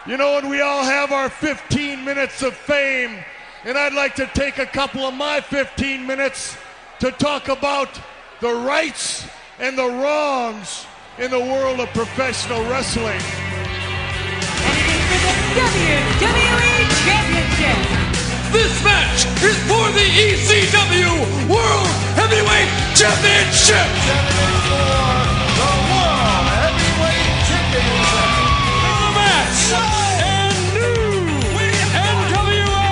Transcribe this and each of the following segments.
You know, and we all have our 15 minutes of fame, and I'd like to take a couple of my 15 minutes to talk about the rights and the wrongs in the world of professional wrestling. And it is for the WWE Championship. This match is for the ECW World Heavyweight Championship. For the World Heavyweight Championship. The match and new NWA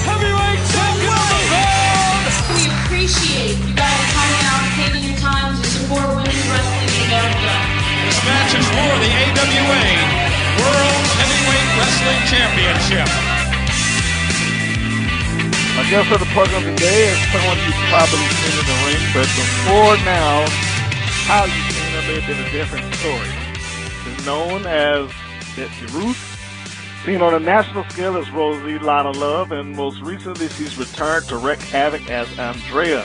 Heavyweight Champion of the world. We appreciate you guys coming out and taking your time to support women's wrestling in America. This match is for the AWA World Heavyweight Wrestling Championship. My guest of the program today is someone you've probably seen in the ring, but before now, how you've seen her may have been a different story. She's known as Betsy Ruth, seen on a national scale as Rosie Lotta Love, and most recently she's returned to wreak havoc as Andréa.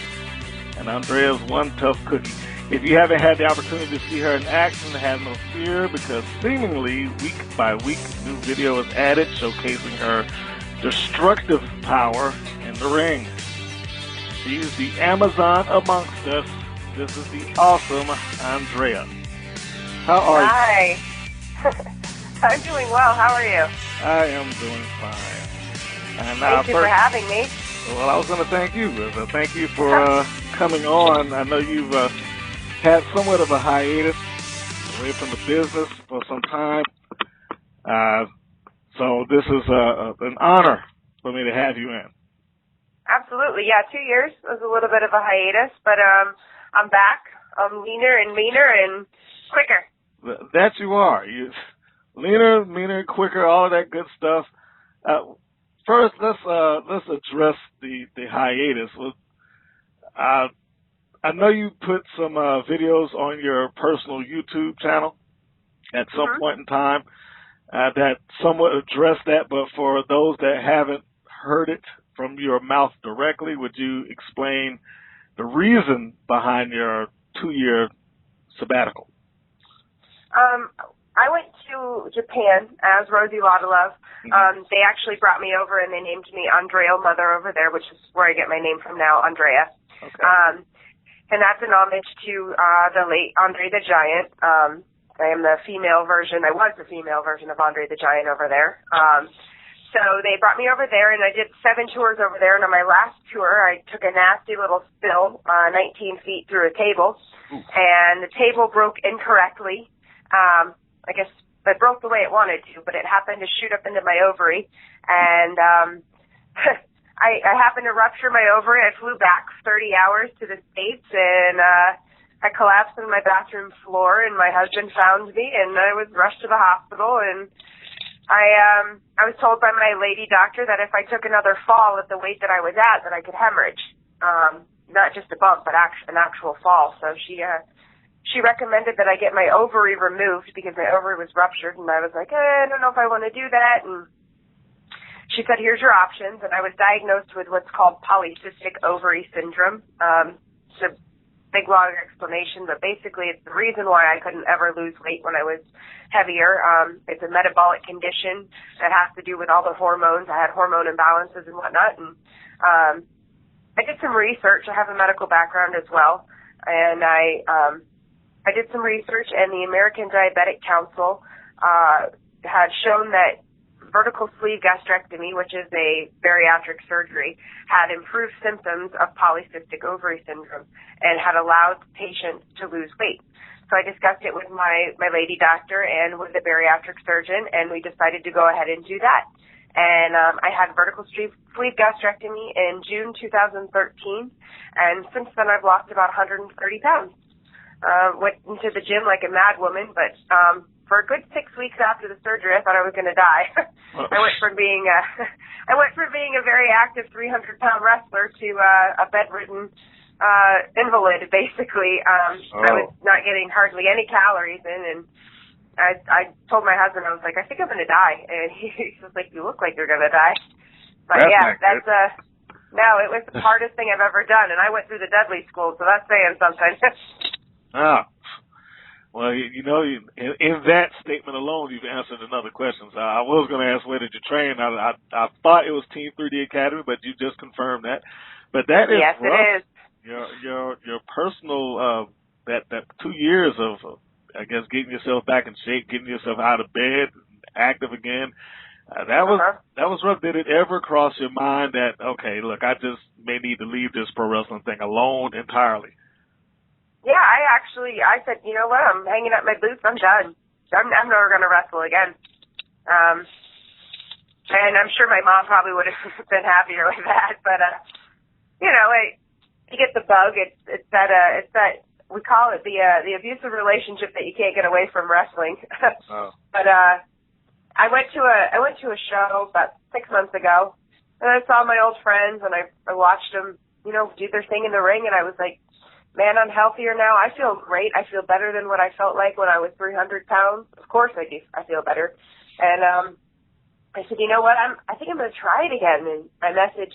And Andréa's one tough cookie. If you haven't had the opportunity to see her in action, have no fear, because seemingly week by week, new video is added showcasing her destructive power in the ring. She's the Amazon amongst us. This is the awesome Andréa. How are you? Hi. I'm doing well. How are you? I am doing fine. And Thank you for having me. Well, I was going to thank you. Thank you for coming on. I know you've had somewhat of a hiatus away from the business for some time. So this is an honor for me to have you in. Absolutely. Yeah, 2 years was a little bit of a hiatus, but I'm back. I'm leaner and meaner and quicker. That you are. You leaner, meaner, quicker, all of that good stuff. First, let's address the hiatus. I know you put some videos on your personal YouTube channel at some point in time that somewhat address that, but for those that haven't heard it from your mouth directly, would you explain the reason behind your 2-year sabbatical? I went to Japan as Rosie Lotta Love. They actually brought me over and they named me Andréa Mother over there, which is where I get my name from now, Andréa. Okay. And that's an homage to the late Andre the Giant. I am the female version. I was the female version of Andre the Giant over there. So they brought me over there, and I did 7 tours over there. And on my last tour, I took a nasty little spill 19 feet through a table. And the table broke incorrectly. I guess it broke the way it wanted to, but it happened to shoot up into my ovary. And I happened to rupture my ovary. I flew back 30 hours to the States, and I collapsed on my bathroom floor, and my husband found me, and I was rushed to the hospital. And I was told by my lady doctor that if I took another fall at the weight that I was at, that I could hemorrhage. Not just a bump, but an actual fall. So she recommended that I get my ovary removed because my ovary was ruptured, and I was like, I don't know if I want to do that. And she said, here's your options. And I was diagnosed with what's called Polycystic Ovary Syndrome. It's a big, long explanation, but basically it's the reason why I couldn't ever lose weight when I was heavier. It's a metabolic condition that has to do with all the hormones. I had hormone imbalances and whatnot. And I did some research. I have a medical background as well. And I did some research, and the American Diabetic Council had shown that vertical sleeve gastrectomy, which is a bariatric surgery, had improved symptoms of polycystic ovary syndrome and had allowed patients to lose weight. So I discussed it with my lady doctor and with the bariatric surgeon, and we decided to go ahead and do that. And I had vertical sleeve gastrectomy in June 2013, and since then I've lost about 130 pounds. Went into the gym like a mad woman, but for a good 6 weeks after the surgery, I thought I was going to die. I went from being a very active 300-pound wrestler to a bedridden invalid, basically. I was not getting hardly any calories in, and I told my husband, I was like, I think I'm going to die. And he was like, you look like you're going to die. But no, it was the hardest thing I've ever done, and I went through the Dudley school, so that's saying something. Well, in that statement alone, you've answered another question. So I was going to ask, where did you train? I thought it was Team 3D Academy, but you just confirmed that. But that is yes, rough. it is. Your personal that 2 years of I guess getting yourself back in shape, getting yourself out of bed, active again. That was rough. Did it ever cross your mind that, okay, look, I just may need to leave this pro wrestling thing alone entirely? Yeah, I said, you know what, I'm hanging up my boots, I'm done. I'm never going to wrestle again. And I'm sure my mom probably would have been happier with that, but, you get the bug. It's that, we call it the abusive relationship that you can't get away from wrestling. Oh. But, I went to a show about 6 months ago, and I saw my old friends, and I watched them, do their thing in the ring, and I was like, man, I'm healthier now. I feel great. I feel better than what I felt like when I was 300 pounds. Of course I do. I feel better. And I said, you know what? I think I'm going to try it again. And I messaged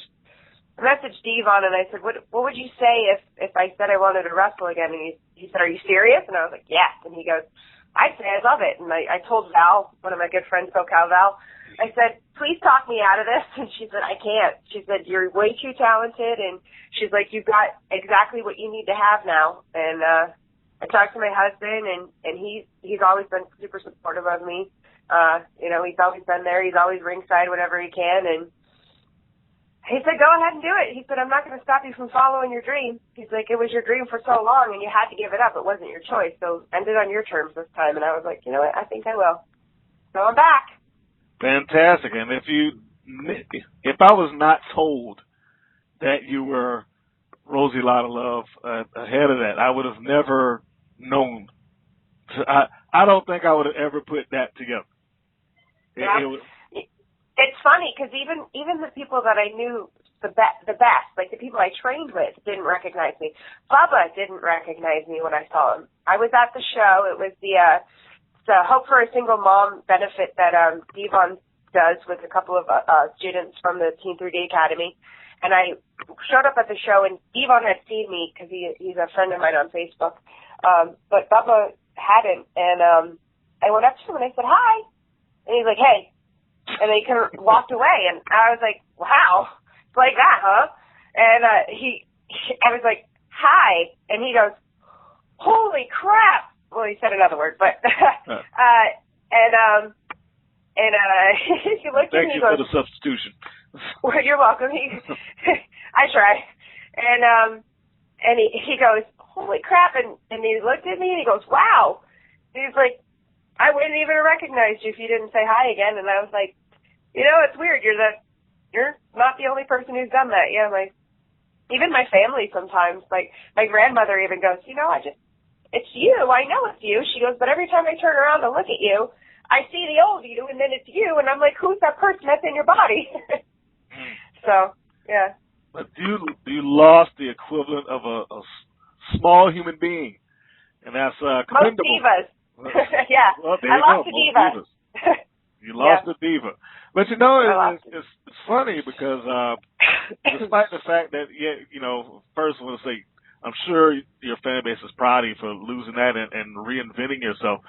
Devon, and I said, what would you say if I said I wanted to wrestle again? And he said, are you serious? And I was like, yes. And he goes, I'd say I love it. And I told Val, one of my good friends, SoCal Val, I said, please talk me out of this. And she said, I can't. She said, you're way too talented. And she's like, you've got exactly what you need to have now. And I talked to my husband, and he's always been super supportive of me. He's always been there. He's always ringside whenever he can. And he said, go ahead and do it. He said, I'm not going to stop you from following your dream. He's like, it was your dream for so long, and you had to give it up. It wasn't your choice. So end it on your terms this time. And I was like, you know what? I think I will. So I'm back. Fantastic. And if I was not told that you were Rosie Lotta Love ahead of that, I would have never known. I don't think I would have ever put that together. It's funny because even the people that I knew the best, like the people I trained with, didn't recognize me. Bubba didn't recognize me when I saw him. I was at the show. It was the Hope for a Single Mom benefit that Devon does with a couple of students from the Team 3D Academy. And I showed up at the show, and Devon had seen me because he's a friend of mine on Facebook. But Bubba hadn't. And I went up to him, and I said, hi. And he's like, hey. And then he kind of walked away. And I was like, wow, it's like that, huh? And I was like, hi. And he goes, holy crap. Well, he said another word, but, he looked at me and he goes, thank you for the substitution. Well, you're welcome. I try. And he goes, holy crap. And he looked at me and he goes, wow. He's like, I wouldn't even have recognized you if you didn't say hi again. And I was like, it's weird. You're not the only person who's done that. Yeah. Even my family sometimes, like my grandmother even goes, it's you. I know it's you. She goes, but every time I turn around to look at you, I see the old you, and then it's you, and I'm like, who's that person that's in your body? So, yeah. But you lost the equivalent of a small human being, and that's commendable. Most divas. Yeah. Well, I lost a diva. You lost a diva. But it's funny because despite the fact that, first I want to say, I'm sure your fan base is proud of you for losing that and reinventing yourself,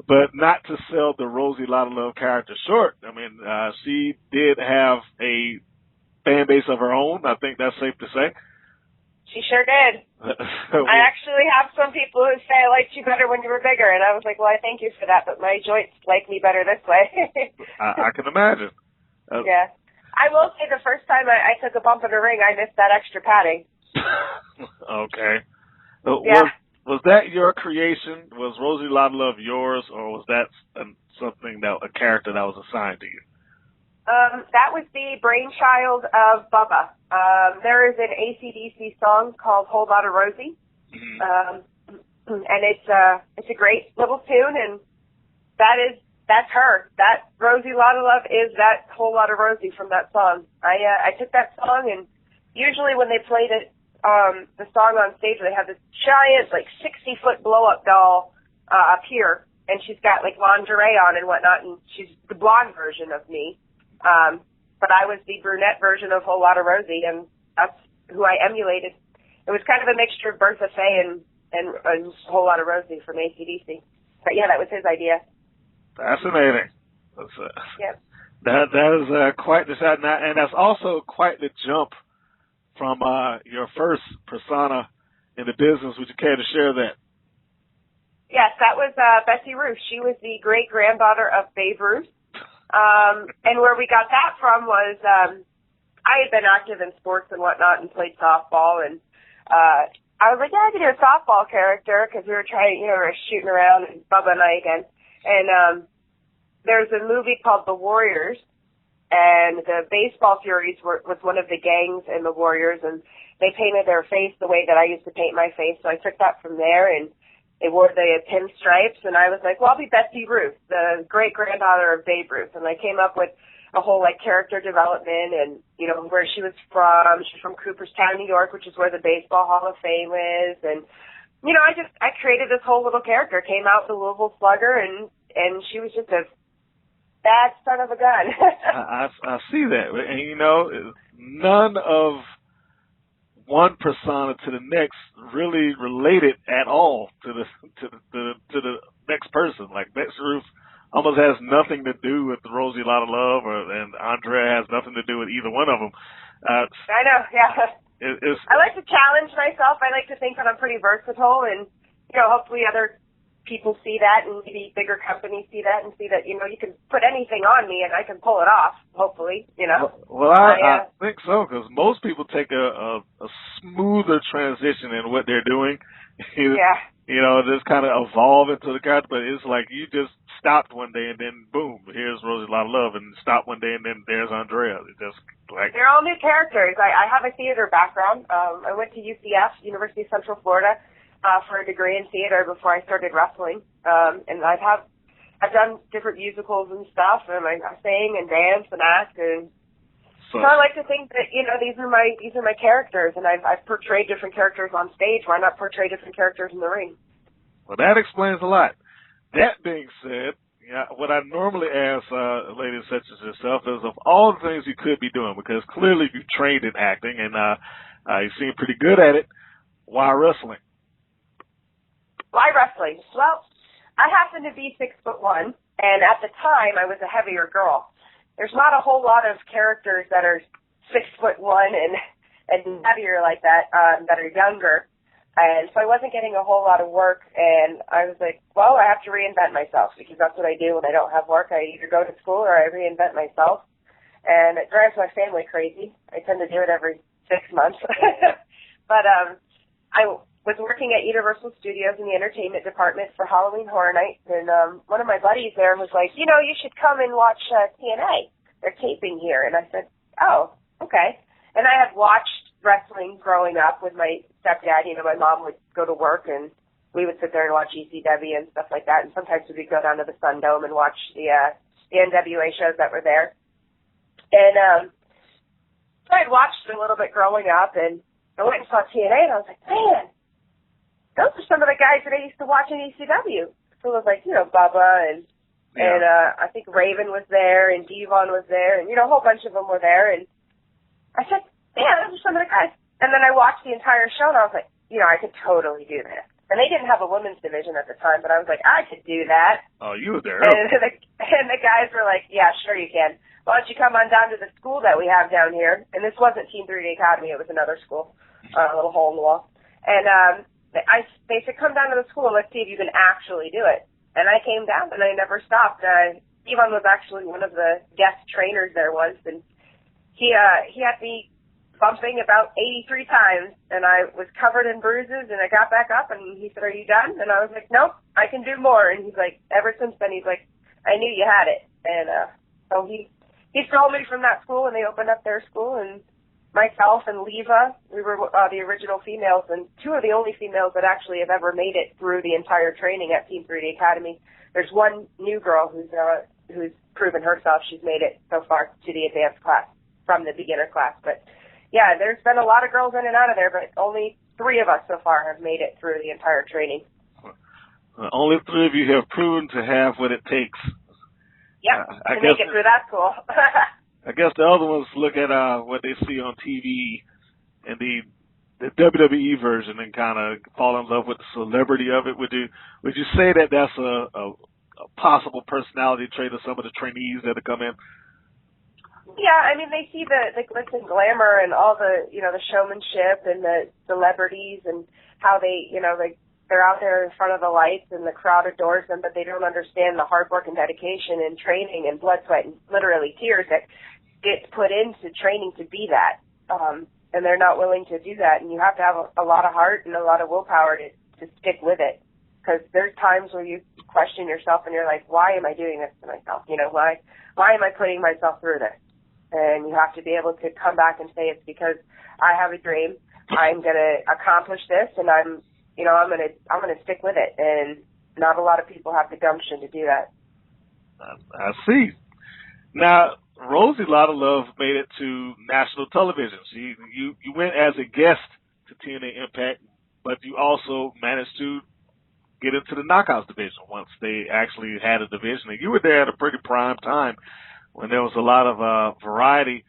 but not to sell the Rosie Lotta Love character short. I mean, she did have a fan base of her own. I think that's safe to say. She sure did. I actually have some people who say I liked you better when you were bigger, and I was like, well, I thank you for that, but my joints like me better this way. I can imagine. Yeah. I will say the first time I took a bump in the ring, I missed that extra padding. Okay. Yeah. Was that your creation? Was Rosie Lotta Love yours, or was that a character that was assigned to you? That was the brainchild of Bubba. There is an AC/DC song called Whole Lotta Rosie. Mm-hmm. And it's a great little tune, and that's her. That Rosie Lotta Love is that Whole Lotta Rosie from that song. I took that song, and usually when they played it, the song on stage, they have this giant, 60-foot blow-up doll up here, and she's got lingerie on and whatnot, and she's the blonde version of me. But I was the brunette version of Whole Lotta Rosie, and that's who I emulated. It was kind of a mixture of Bertha Faye and Whole Lotta Rosie from AC/DC. But yeah, that was his idea. Fascinating. Yep. That is quite the shot, and that's also quite the jump from your first persona in the business. Would you care to share that? Yes, that was Bessie Ruth. She was the great-granddaughter of Babe Ruth. And where we got that from was I had been active in sports and whatnot and played softball, and I was like, yeah, I could do a softball character because we were trying, we were shooting around, and Bubba and I again. And there's a movie called The Warriors, and the Baseball Furies was one of the gangs in The Warriors, and they painted their face the way that I used to paint my face, so I took that from there, and they wore the pinstripes, and I was like, well, I'll be Bessie Ruth, the great-granddaughter of Babe Ruth. And I came up with a whole, character development and, where she was from. She's from Cooperstown, New York, which is where the Baseball Hall of Fame is. And, I created this whole little character, came out the Louisville Slugger, and she was just a bad son of a gun. I see that. And, none of one persona to the next really related at all to the next person. Like Bessie Ruth almost has nothing to do with Rosie Lotta Love, and Andréa has nothing to do with either one of them. I know, yeah. I like to challenge myself. I like to think that I'm pretty versatile, and hopefully other people see that, and maybe bigger companies see that, and see that you can put anything on me and I can pull it off. Hopefully, Well, I think so, because most people take a smoother transition in what they're doing. Yeah. Just kind of evolve into the character, but it's like you just stopped one day and then boom, here's Rosie Lotta Love, and stopped one day and then there's Andréa. It's just like they're all new characters. I have a theater background. I went to UCF, University of Central Florida, for a degree in theater before I started wrestling. And I've done different musicals and stuff, and I sing and dance and act, and so I like to think that these are my characters, and I've portrayed different characters on stage. Why not portray different characters in the ring? Well, that explains a lot. That being said, what I normally ask ladies such as yourself is of all the things you could be doing, because clearly you trained in acting and you seem pretty good at it. Why wrestling? Why wrestling? Well, I happen to be 6'1", and at the time I was a heavier girl. There's not a whole lot of characters that are 6'1" and heavier like that that are younger, and so I wasn't getting a whole lot of work. And I was like, well, I have to reinvent myself, because that's what I do when I don't have work. I either go to school or I reinvent myself, and it drives my family crazy. I tend to do it every 6 months, but I was working at Universal Studios in the entertainment department for Halloween Horror Nights, and one of my buddies there was like, you should come and watch TNA. They're taping here. And I said, oh, okay. And I had watched wrestling growing up with my stepdad. My mom would go to work, and we would sit there and watch ECW and stuff like that, and sometimes we'd go down to the Sun Dome and watch the NWA shows that were there. And so I'd watched a little bit growing up, and I went and saw TNA, and I was like, man, those are some of the guys that I used to watch in ECW. So it was like, Bubba and I think Raven was there and Devon was there, and a whole bunch of them were there. And I said, yeah, those are some of the guys. And then I watched the entire show, and I was like, I could totally do this. And they didn't have a women's division at the time, but I was like, I could do that. Oh, you were there. And the guys were like, yeah, sure you can. Why don't you come on down to the school that we have down here? And this wasn't Team 3D Academy, it was another school, a little hole in the wall. And they said, come down to the school and let's see if you can actually do it. And I came down, and I never stopped. Ivan was actually one of the guest trainers there once, and he had me bumping about 83 times, and I was covered in bruises, and I got back up, and he said, are you done? And I was like, nope, I can do more. And he's like, ever since then, he's like, I knew you had it. And so he stole me from that school, and they opened up their school, and myself and Leva, we were the original females, and two of the only females that actually have ever made it through the entire training at Team 3D Academy. There's one new girl who's proven herself. She's made it so far to the advanced class from the beginner class. But yeah, there's been a lot of girls in and out of there, but only 3 of us so far have made it through the entire training. Only 3 of you have proven to have what it takes. Yeah, to make it through that school. I guess the other ones look at what they see on TV and the WWE version and kind of fall in love with the celebrity of it. Would you say that that's a possible personality trait of some of the trainees that have come in? Yeah, I mean, they see the glitz and glamour and all the, the showmanship and the celebrities and how they, they're out there in front of the lights and the crowd adores them, but they don't understand the hard work and dedication and training and blood, sweat, and literally tears that gets put into training to be that. And they're not willing to do that. And you have to have a lot of heart and a lot of willpower to stick with it. Because there's times where you question yourself and you're like, why am I doing this to myself? Why am I putting myself through this? And you have to be able to come back and say, it's because I have a dream. I'm going to accomplish this, and I'm going to stick with it. And not a lot of people have the gumption to do that. I see. Now, Rosie Lotta made it to national television. You went as a guest to TNA Impact, but you also managed to get into the Knockouts division once they actually had a division. And you were there at a pretty prime time when there was a lot of variety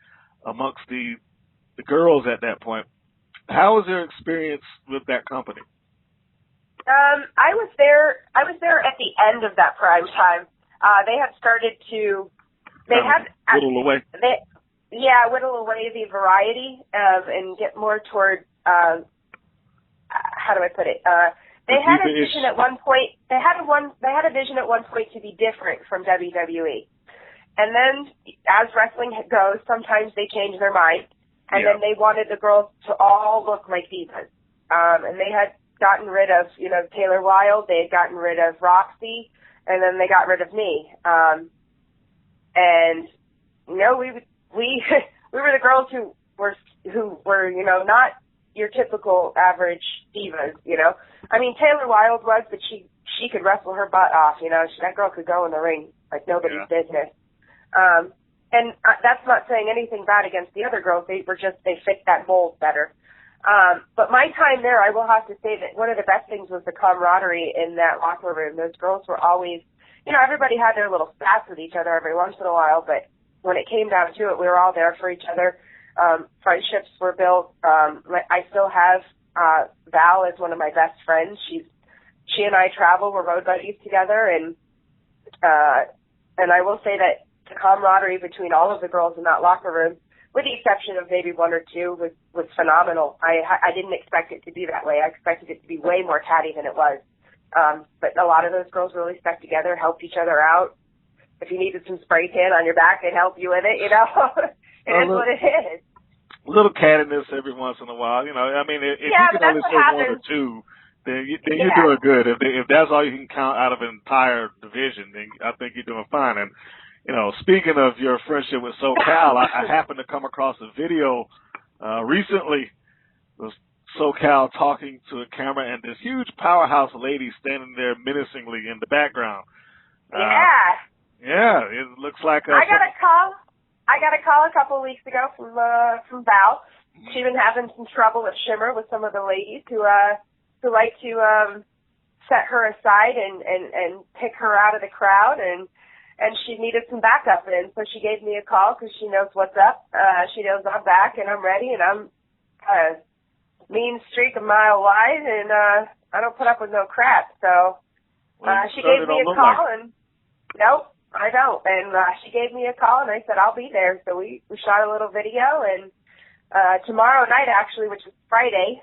amongst the girls at that point. How was your experience with that company? I was there at the end of that prime time. They had started to whittle away. Whittle away the variety and get more toward how do I put it? They had a vision at one point. They had a vision at one point to be different from WWE. And then, as wrestling goes, sometimes they change their mind, and then they wanted the girls to all look like divas. And they had gotten rid of, Taylor Wilde. They had gotten rid of Roxy, and then they got rid of me. And we were the girls who were not your typical average divas. I mean, Taylor Wilde was, but she could wrestle her butt off. That girl could go in the ring like nobody's business. And that's not saying anything bad against the other girls. They fit that mold better. But my time there, I will have to say that one of the best things was the camaraderie in that locker room. Those girls were always, everybody had their little spats with each other every once in a while, but when it came down to it, we were all there for each other. Friendships were built. I still have Val as one of my best friends. She and I travel. We're road buddies together, and I will say that the camaraderie between all of the girls in that locker room, with the exception of maybe one or two, was phenomenal. I didn't expect it to be that way. I expected it to be way more catty than it was. But a lot of those girls really stuck together, helped each other out. If you needed some spray tan on your back, they'd help you with it, It is what it is. A little cattiness every once in a while, I mean, if you can only say one or two, then you're doing good. If that's all you can count out of an entire division, then I think you're doing fine. And speaking of your friendship with SoCal, I happened to come across a video recently of SoCal talking to a camera and this huge powerhouse lady standing there menacingly in the background. Yeah, it looks like I got a call a couple of weeks ago from Val. She'd been having some trouble with Shimmer with some of the ladies who like to set her aside and pick her out of the crowd, and she needed some backup, and so she gave me a call because she knows what's up. She knows I'm back and I'm ready, and I'm a mean streak a mile wide, and I don't put up with no crap. So she gave me a call, and nope, I don't. And she gave me a call, and I said I'll be there. So we shot a little video, and tomorrow night, actually, which is Friday,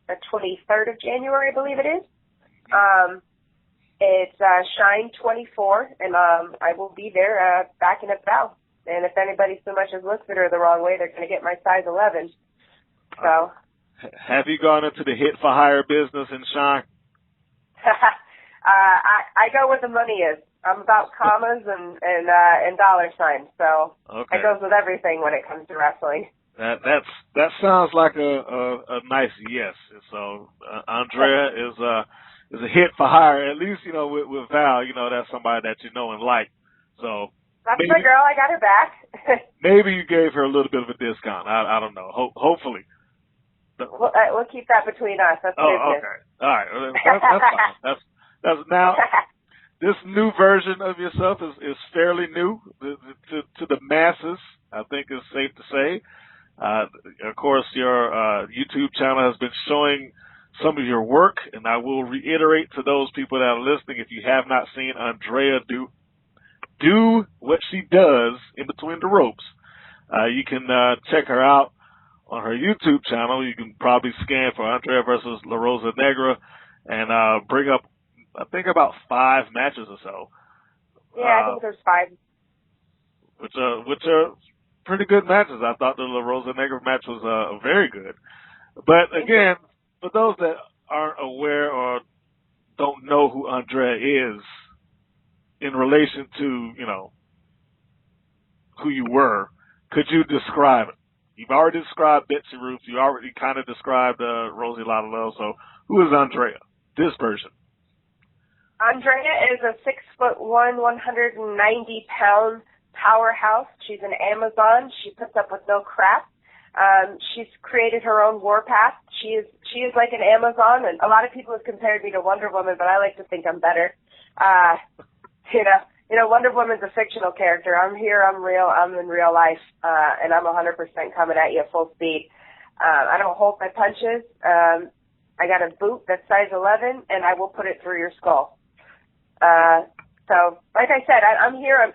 the 23rd of January, I believe it is. It's Shine 24, and I will be there backing up Val. And if anybody so much as looks at her the wrong way, they're going to get my size 11. So. Have you gone into the hit for hire business in Shine? I go where the money is. I'm about commas and dollar signs, so it goes with everything when it comes to wrestling. That sounds like a nice yes. So Andréa is a hit for hire. At least with Val, that's somebody that you know and like. So that's my girl. I got her back. Maybe you gave her a little bit of a discount. I don't know. Hopefully. We'll keep that between us. That's business. Okay. All right. That's fine. That's now. This new version of yourself is fairly new to the masses. I think it's safe to say. of course, your YouTube channel has been showing some of your work, and I will reiterate to those people that are listening, if you have not seen Andréa do what she does in between the ropes, you can check her out on her YouTube channel. You can probably scan for Andréa versus La Rosa Negra and bring up, I think, about 5 matches or so. Yeah, I think there's 5. Which are pretty good matches. I thought the La Rosa Negra match was very good. But again, for those that aren't aware or don't know who Andréa is in relation to, you know, who you were, could you describe it? You've already described Betsy Ruth. You already kind of described Rosie Lotta. So who is Andréa, this version? Andréa is a 6'1", 190-pound powerhouse. She's an Amazon. She puts up with no crap. She's created her own warpath. She is like an Amazon, and a lot of people have compared me to Wonder Woman, but I like to think I'm better. You know, Wonder Woman's a fictional character. I'm here, I'm real, I'm in real life, and I'm 100% coming at you full speed. I don't hold my punches. I got a boot that's size 11, and I will put it through your skull. So, like I said, I'm here.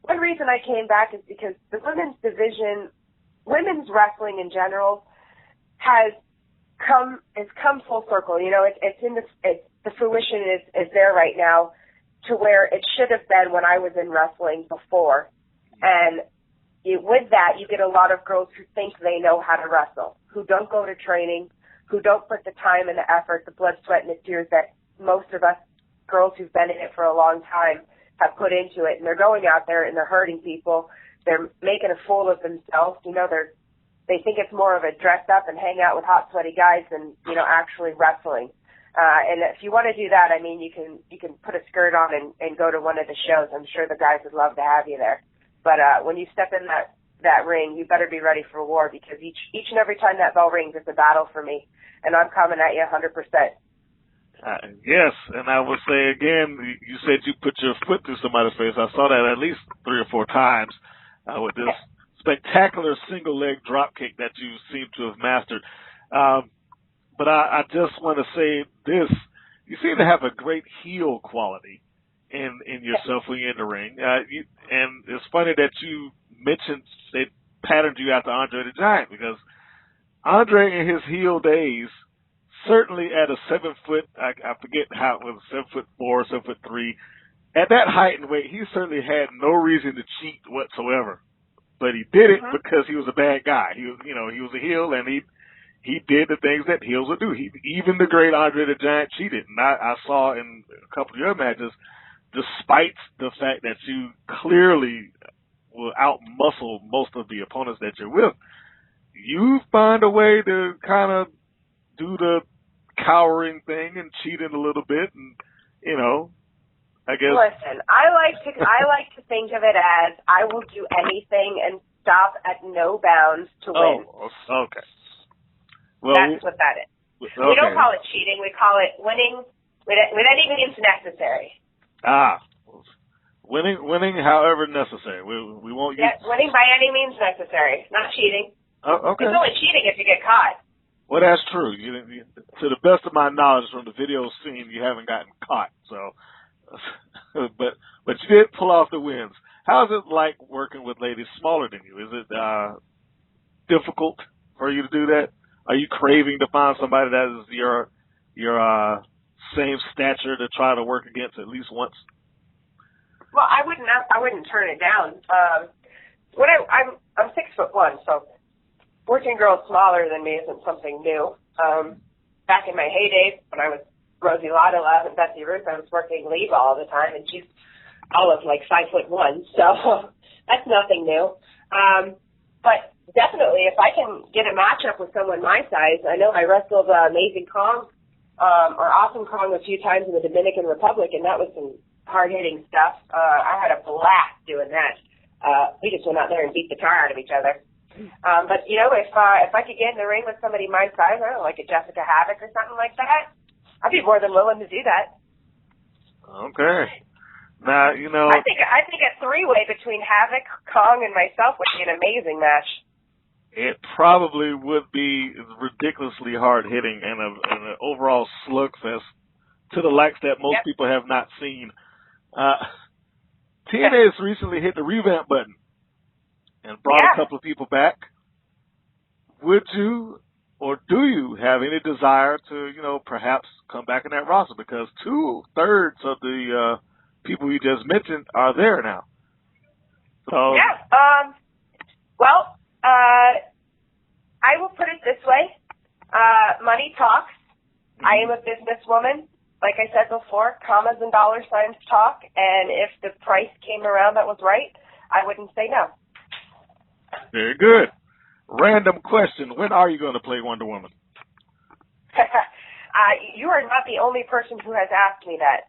One reason I came back is because the women's division, women's wrestling in general, has come full circle. You know, the fruition is there right now, to where it should have been when I was in wrestling before. And with that, you get a lot of girls who think they know how to wrestle, who don't go to training, who don't put the time and the effort, the blood, sweat, and the tears that most of us girls who've been in it for a long time have put into it. And they're going out there and they're hurting people. They're making a fool of themselves. You know, they think it's more of a dress up and hang out with hot, sweaty guys than, you know, actually wrestling. And if you want to do that, I mean, you can put a skirt on and go to one of the shows. I'm sure the guys would love to have you there. But when you step in that ring, you better be ready for war, because each and every time that bell rings, it's a battle for me, and I'm coming at you 100%. Yes, and I would say again, you said you put your foot through somebody's face. I saw that at least 3 or 4 times with this spectacular single leg drop kick that you seem to have mastered. But I just want to say this: you seem to have a great heel quality in yourself when you're in the ring. And it's funny that you mentioned they patterned you after Andre the Giant, because Andre in his heel days, certainly at a 7-foot, I forget how it was, 7'4", 7'3", at that height and weight, he certainly had no reason to cheat whatsoever. But he did it because he was a bad guy. He was a heel, and he did the things that heels would do. Even the great Andre the Giant cheated. And I saw in a couple of your matches, despite the fact that you clearly will out-muscle most of the opponents that you're with, you find a way to kind of do the cowering thing and cheating a little bit, and, you know, I guess. Listen, I like to think of it as I will do anything and stop at no bounds to win. Oh, okay. Well, that's what that is. Okay. We don't call it cheating. We call it winning with any means necessary. Winning however necessary. We won't use. Yes, winning by any means necessary, not cheating. Oh, okay. It's only cheating if you get caught. Well, that's true. To the best of my knowledge, from the video seen, you haven't gotten caught. So, but you did pull off the wins. How's it like working with ladies smaller than you? Is it difficult for you to do that? Are you craving to find somebody that is your same stature to try to work against at least once? Well, I wouldn't turn it down. I'm 6'1", so working girls smaller than me isn't something new. Back in my heyday, when I was Rosie Lotta and Betsy Ruth, I was working Leva all the time, and she's all of like 5'1", so that's nothing new. But definitely, if I can get a matchup with someone my size, I know I wrestled Amazing Kong or Awesome Kong a few times in the Dominican Republic, and that was some hard-hitting stuff. I had a blast doing that. We just went out there and beat the tar out of each other. But, you know, if I could get in the ring with somebody my size, I don't know, like a Jessica Havoc or something like that, I'd be more than willing to do that. Okay. Now, you know, I think a 3-way between Havoc, Kong, and myself would be an amazing match. it probably would be ridiculously hard hitting and an overall slugfest to the likes that most people have not seen. TNA has recently hit the revamp button and brought a couple of people back. Would you or do you have any desire to, perhaps come back in that roster? Because 2/3 of the people you just mentioned are there now. So I will put it this way. Money talks. I am a businesswoman. Like I said before, commas and dollar signs talk, and if the price came around that was right, I wouldn't say no. Very good. Random question. When are you going to play Wonder Woman? You are not the only person who has asked me that.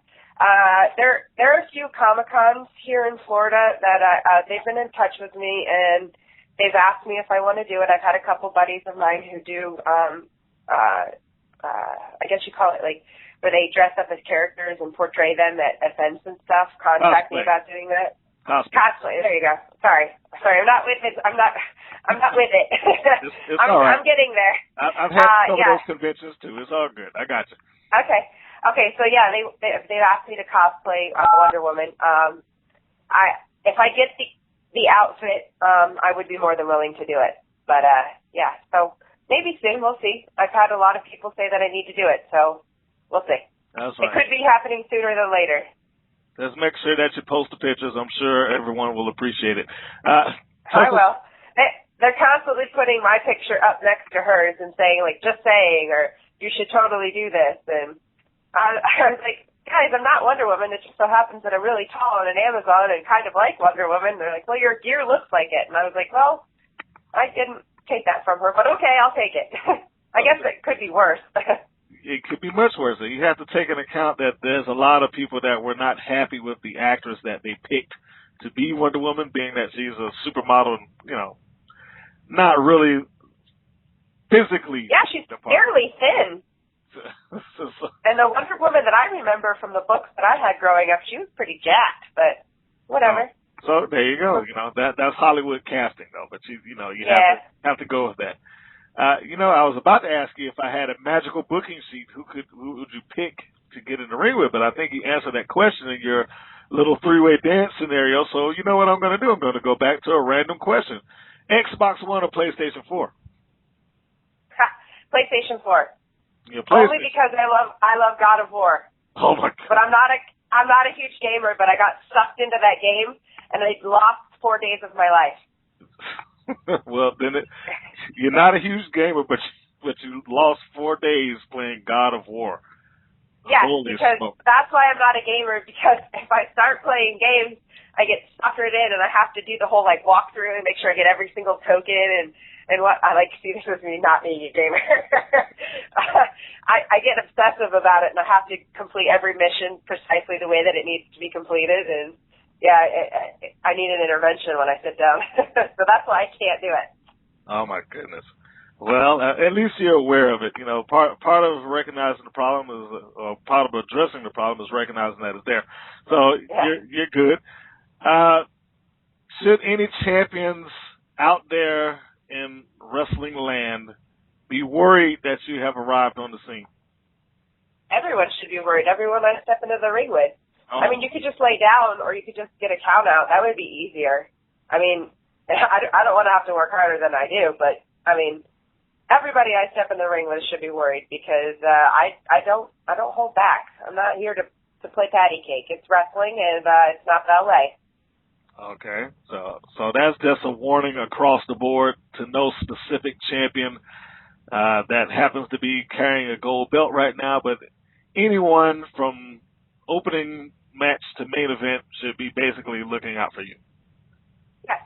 There are a few Comic-Cons here in Florida that they've been in touch with me, and they've asked me if I want to do it. I've had a couple buddies of mine who do, I guess you call it where they dress up as characters and portray them at events and stuff. Contact me about doing that. Cosplay. There you go. Sorry, I'm not with it. I'm not with it. It's all right. I'm getting there. I've had some of those conventions too. It's all good. I got you. Okay. So yeah, they've asked me to cosplay Wonder Woman. If I get the outfit, I would be more than willing to do it. But so maybe soon. We'll see. I've had a lot of people say that I need to do it, so we'll see. That's right. It could be happening sooner than later. Just make sure that you post the pictures. I'm sure everyone will appreciate it. I will. They're constantly putting my picture up next to hers and saying, just saying, or you should totally do this. And I was like, guys, I'm not Wonder Woman. It just so happens that I'm really tall on an Amazon and kind of like Wonder Woman. They're like, well, your gear looks like it. And I was like, well, I didn't take that from her, but okay, I'll take it. I guess it could be worse. It could be much worse. You have to take into account that there's a lot of people that were not happy with the actress that they picked to be Wonder Woman, being that she's a supermodel and, not really physically. Yeah, she's fairly thin. And the Wonder Woman that I remember from the books that I had growing up, she was pretty jacked, but whatever. So there you go. That's Hollywood casting, though. But you have to go with that. I was about to ask you if I had a magical booking sheet, who would you pick to get in the ring with? But I think you answered that question in your little three-way dance scenario. So you know what I'm going to do? I'm going to go back to a random question. Xbox One or PlayStation 4? PlayStation 4. PlayStation. Only because I love God of War. Oh my God. But I'm not a huge gamer, but I got sucked into that game and I lost 4 days of my life. Well, then you're not a huge gamer, but you lost 4 days playing God of War. Yeah, Holy because smoke. that's why I'm not a gamer, because if I start playing games, I get suckered in and I have to do the whole walkthrough and make sure I get every single token and what I see. This is me not being a gamer. I get obsessive about it and I have to complete every mission precisely the way that it needs to be completed, and I need an intervention when I sit down. So that's why I can't do it. Oh my goodness. Well, at least you're aware of it. Part of recognizing the problem or part of addressing the problem is recognizing that it's there. So you're good. Should any champions out there in wrestling land be worried that you have arrived on the scene? Everyone should be worried. Everyone I step into the ring with. Oh. I mean, you could just lay down or you could just get a count out. That would be easier. I mean, I don't want to have to work harder than I do, but I mean, everybody I step in the ring with should be worried because I don't hold back. I'm not here to play patty cake. It's wrestling and it's not ballet. Okay, so that's just a warning across the board to no specific champion that happens to be carrying a gold belt right now, but anyone from opening match to main event should be basically looking out for you. Yes.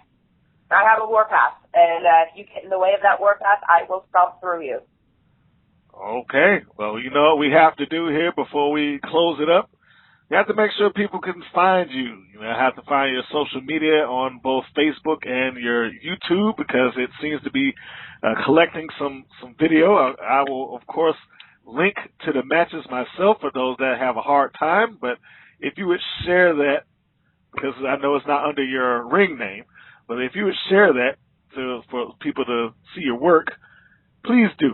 I have a war pass, and if you get in the way of that war pass, I will stomp through you. Okay, well, you know what we have to do here before we close it up? You have to make sure people can find you. You have to find your social media on both Facebook and your YouTube because it seems to be collecting some video. I will, of course, link to the matches myself for those that have a hard time. But if you would share that, because I know it's not under your ring name, but if you would share that, for people to see your work, please do.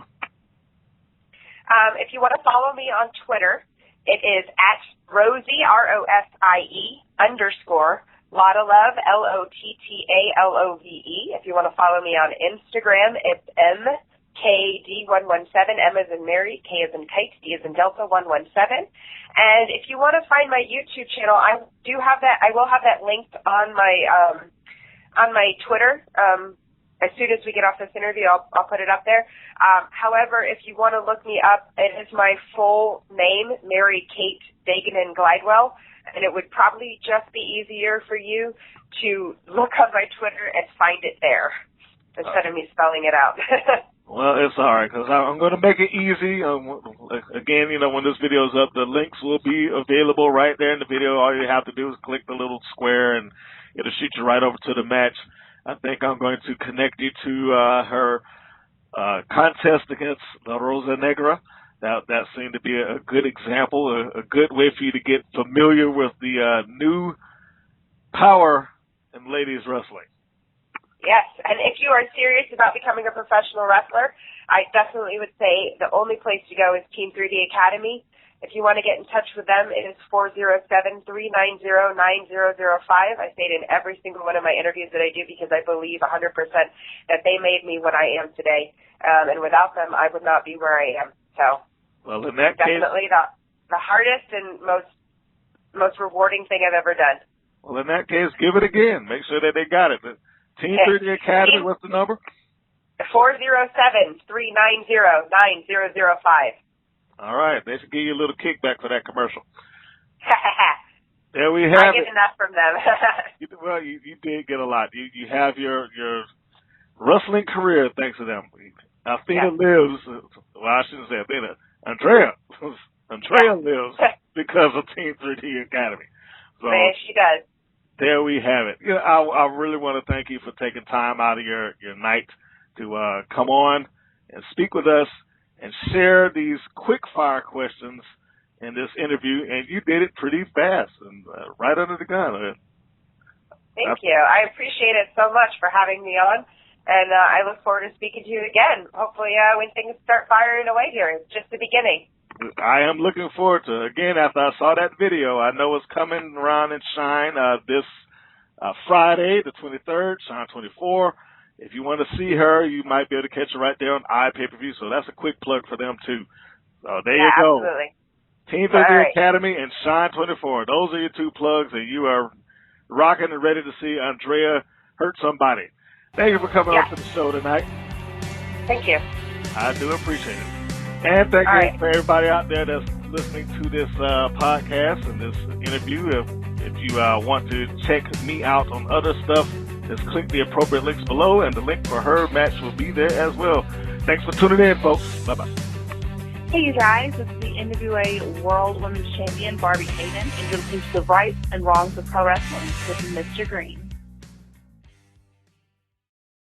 If you want to follow me on Twitter, it is at Rosie, ROSIE _ Lottalove, LOTTALOVE. If you want to follow me on Instagram, it's MKD117, M as in Mary, K as in Kite, D as in Delta 117. And if you want to find my YouTube channel, I will have that linked on my Twitter. As soon as we get off this interview, I'll put it up there. However, if you want to look me up, it is my full name, Mary Kate Dagenan Glidewell, and it would probably just be easier for you to look on my Twitter and find it there instead of me spelling it out. Well, it's all right, because I'm going to make it easy. Again, when this video is up, the links will be available right there in the video. All you have to do is click the little square, and it'll shoot you right over to the match. I think I'm going to connect you to her contest against La Rosa Negra. That seemed to be a good example, a good way for you to get familiar with the new power in ladies wrestling. Yes, and if you are serious about becoming a professional wrestler, I definitely would say the only place to go is Team 3D Academy. If you want to get in touch with them, it is 407-390-9005. I say it in every single one of my interviews that I do because I believe 100% that they made me what I am today. And without them, I would not be where I am. So, well, in that definitely case, the hardest and most rewarding thing I've ever done. Well, in that case, give it again. Make sure that they got it. Team 3D Academy, what's the number? 407-390-9005. All right. They should give you a little kickback for that commercial. There we have I get enough from them. Well, you did get a lot. You have your wrestling career thanks to them. Athena lives, well, I shouldn't say Athena, Andréa lives because of Team 3D Academy. So, man, she does. There we have it. I really want to thank you for taking time out of your night to come on and speak with us and share these quick fire questions in this interview. And you did it pretty fast and right under the gun. Thank you. I appreciate it so much for having me on. And I look forward to speaking to you again. Hopefully when things start firing away here. It's just the beginning. I am looking forward to it. Again, after I saw that video, I know it's coming around and Shine this Friday, the 23rd, Shine 24. If you want to see her, you might be able to catch her right there on iPay-per-view. So that's a quick plug for them, too. So there you go. Absolutely. Team 3D Academy and Shine 24. Those are your two plugs, and you are rocking and ready to see Andréa hurt somebody. Thank you for coming on to the show tonight. Thank you. I do appreciate it. And thank you for everybody out there that's listening to this podcast and this interview. If you want to check me out on other stuff, just click the appropriate links below, and the link for her match will be there as well. Thanks for tuning in, folks. Bye-bye. Hey, you guys. This is the NWA World Women's Champion, Barbie Hayden, and you're listening to The Rights and Wrongs of Pro Wrestling with Mr. Green.